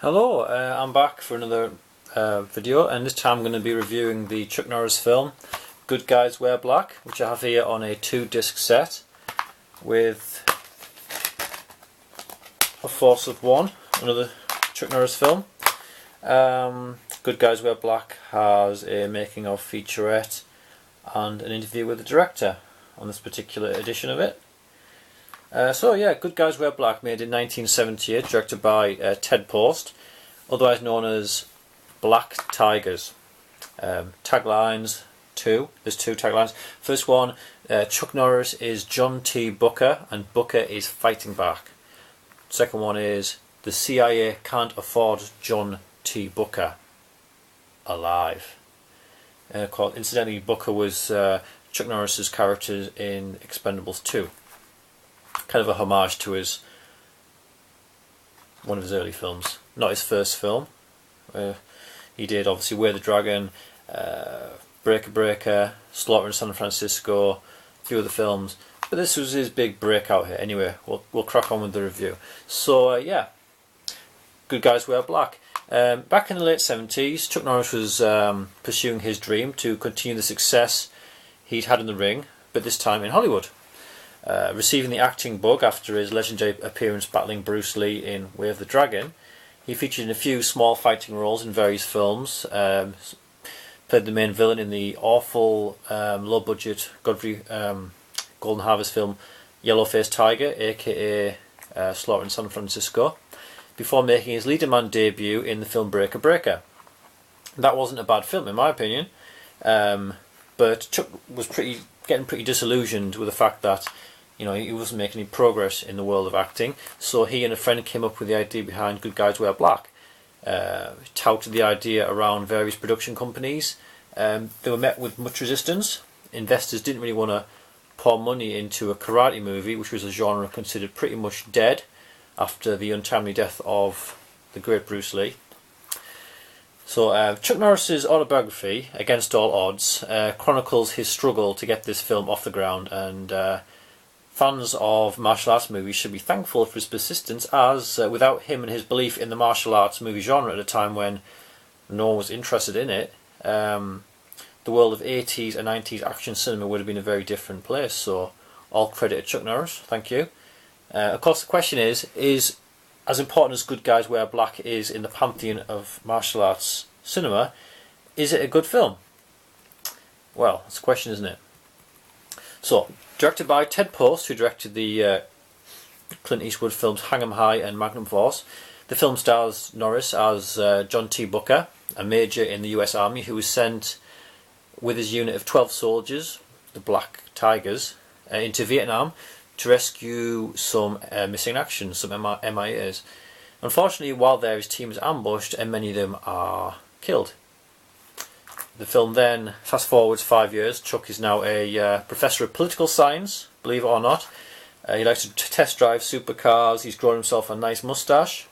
Hello, I'm back for another video, and this time I'm going to be reviewing the Chuck Norris film Good Guys Wear Black, which I have here on a 2-disc set with A Force of One, another Chuck Norris film. Good Guys Wear Black has a making of featurette and an interview with the director on this particular edition of it. Good Guys Wear Black, made in 1978, directed by Ted Post, otherwise known as Black Tigers. Taglines, there's two taglines. First one, Chuck Norris is John T. Booker and Booker is fighting back. Second one is, the CIA can't afford John T. Booker alive. Incidentally, Booker was Chuck Norris's character in Expendables 2. Kind of a homage to one of his early films, not his first film. He did obviously Where the Dragon, Breaker Breaker, Slaughter in San Francisco, a few other films, but this was his big breakout here. Anyway, we'll crack on with the review. Good Guys Wear Black. Back in the late 70s, Chuck Norris was pursuing his dream to continue the success he'd had in the ring, but this time in Hollywood. Receiving the acting bug after his legendary appearance battling Bruce Lee in Way of the Dragon, he featured in a few small fighting roles in various films. Played the main villain in the awful, low-budget Godfrey Golden Harvest film Yellow-Faced Tiger, aka Slaughter in San Francisco, before making his leading man debut in the film Breaker Breaker. That wasn't a bad film in my opinion, but Chuck was getting pretty disillusioned with the fact that he wasn't making any progress in the world of acting, so he and a friend came up with the idea behind Good Guys Wear Black. Touted the idea around various production companies. They were met with much resistance. Investors didn't really want to pour money into a karate movie, which was a genre considered pretty much dead after the untimely death of the great Bruce Lee. So Chuck Norris's autobiography, Against All Odds, chronicles his struggle to get this film off the ground, and fans of martial arts movies should be thankful for his persistence, as without him and his belief in the martial arts movie genre at a time when no one was interested in it, the world of 80s and 90s action cinema would have been a very different place. So all credit to Chuck Norris, thank you. Of course the question is as important as Good Guys Wear Black is in the pantheon of martial arts cinema, is it a good film? Well, that's a question, isn't it? So, directed by Ted Post, who directed the Clint Eastwood films Hang 'em High and Magnum Force, the film stars Norris as John T. Booker, a major in the US Army who was sent with his unit of 12 soldiers, the Black Tigers, into Vietnam to rescue some missing action, some MIAs. Unfortunately, while there, his team is ambushed and many of them are killed. The film then fast forwards 5 years. Chuck is now a professor of political science, believe it or not. He likes to test drive supercars. He's grown himself a nice moustache.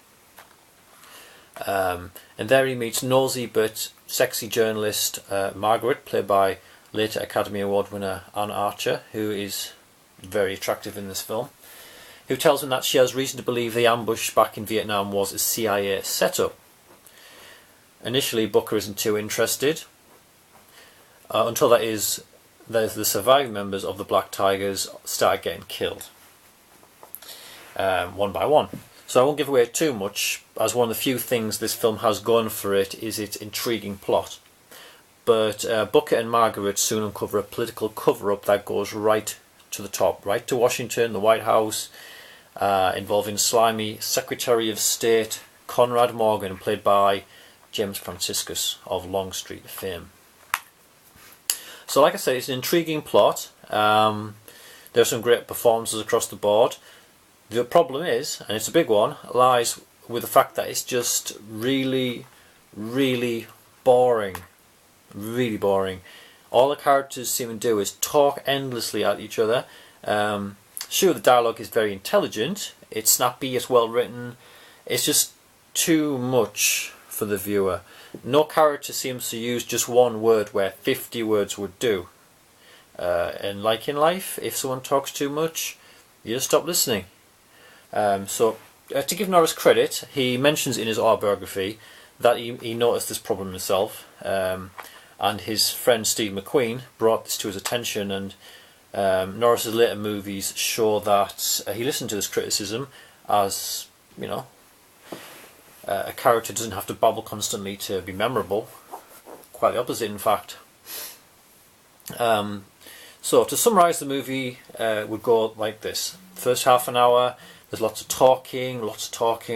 And there he meets nosy but sexy journalist Margaret, played by later Academy Award winner Anne Archer, who is very attractive in this film, who tells him that she has reason to believe the ambush back in Vietnam was a CIA setup. Initially, Booker isn't too interested, until the surviving members of the Black Tigers start getting killed, one by one. So I won't give away too much, as one of the few things this film has going for it is its intriguing plot. But Booker and Margaret soon uncover a political cover-up that goes right to the top, right to Washington, the White House, involving slimy Secretary of State Conrad Morgan, played by James Franciscus of Longstreet fame. So like I said, it's an intriguing plot. There are some great performances across the board. The problem is, and it's a big one, lies with the fact that it's just really, really boring. Really boring. All the characters seem to do is talk endlessly at each other. Sure, the dialogue is very intelligent, it's snappy, it's well written, it's just too much for the viewer. No character seems to use just one word where 50 words would do. And like in life, if someone talks too much, you just stop listening. So to give Norris credit, he mentions in his autobiography that he noticed this problem himself, and his friend Steve McQueen brought this to his attention, and Norris's later movies show that he listened to this criticism, as, you know, a character doesn't have to babble constantly to be memorable. Quite the opposite, in fact. So to summarise the movie, would go like this. First half an hour, there's lots of talking,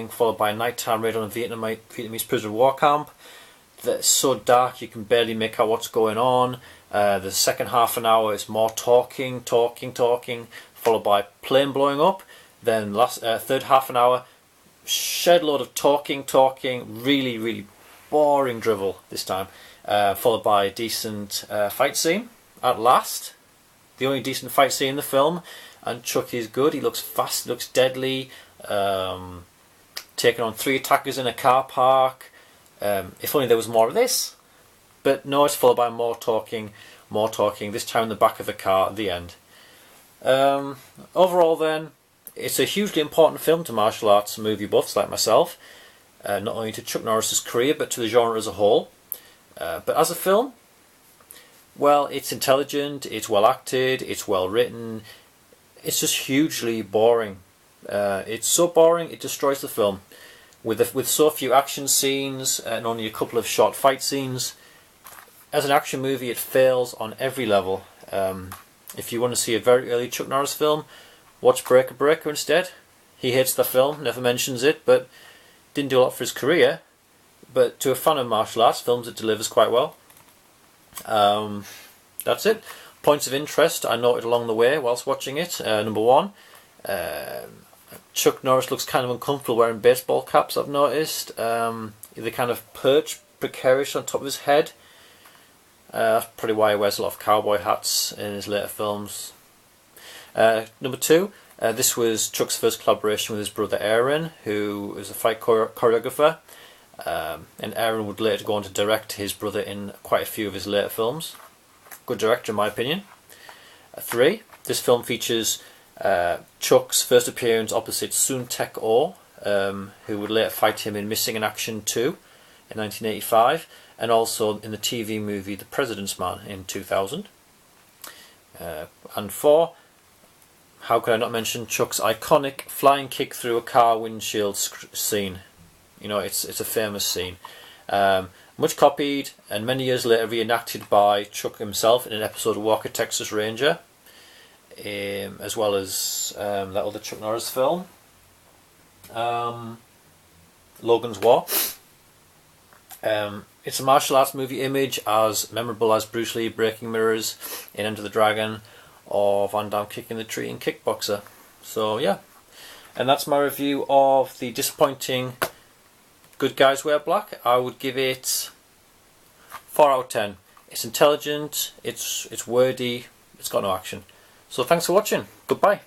followed by a nighttime raid on a Vietnamese prisoner of war camp. That's so dark you can barely make out what's going on. The second half an hour is more talking, followed by plane blowing up. Then third half an hour, shed load of talking, really boring drivel this time, followed by a decent fight scene at last. The only decent fight scene in the film, and Chuck is good. He looks fast, he looks deadly, taking on 3 attackers in a car park. If only there was more of this. But no, it's followed by more talking, this time in the back of the car at the end. Overall then, it's a hugely important film to martial arts movie buffs like myself, not only to Chuck Norris's career but to the genre as a whole. But as a film, well, it's intelligent, it's well acted, it's well written, it's just hugely boring. It's so boring it destroys the film. With so few action scenes and only a couple of short fight scenes, as an action movie it fails on every level. If you want to see a very early Chuck Norris film, watch Breaker instead. He hates the film, never mentions it, but didn't do a lot for his career. But to a fan of martial arts films, it delivers quite well. That's it. Points of interest I noted along the way whilst watching it. Number 1, Chuck Norris looks kind of uncomfortable wearing baseball caps, I've noticed. They kind of perch precarious on top of his head. That's probably why he wears a lot of cowboy hats in his later films. Number 2, this was Chuck's first collaboration with his brother Aaron, who is a fight choreographer. And Aaron would later go on to direct his brother in quite a few of his later films. Good director in my opinion. 3, this film features Chuck's first appearance opposite Soon Tek Oh, who would later fight him in Missing in Action 2 in 1985, and also in the TV movie The President's Man in 2000. And 4, how could I not mention Chuck's iconic flying kick through a car windshield scene. You know, it's a famous scene. Much copied and many years later reenacted by Chuck himself in an episode of Walker, Texas Ranger, as well as that other Chuck Norris film, Logan's War. It's a martial arts movie image as memorable as Bruce Lee breaking mirrors in Enter the Dragon, or Van Damme kicking the tree in Kickboxer. So yeah, and that's my review of the disappointing Good Guys Wear Black. I would give it 4 out of 10. It's intelligent, it's wordy, it's got no action. So thanks for watching. Goodbye.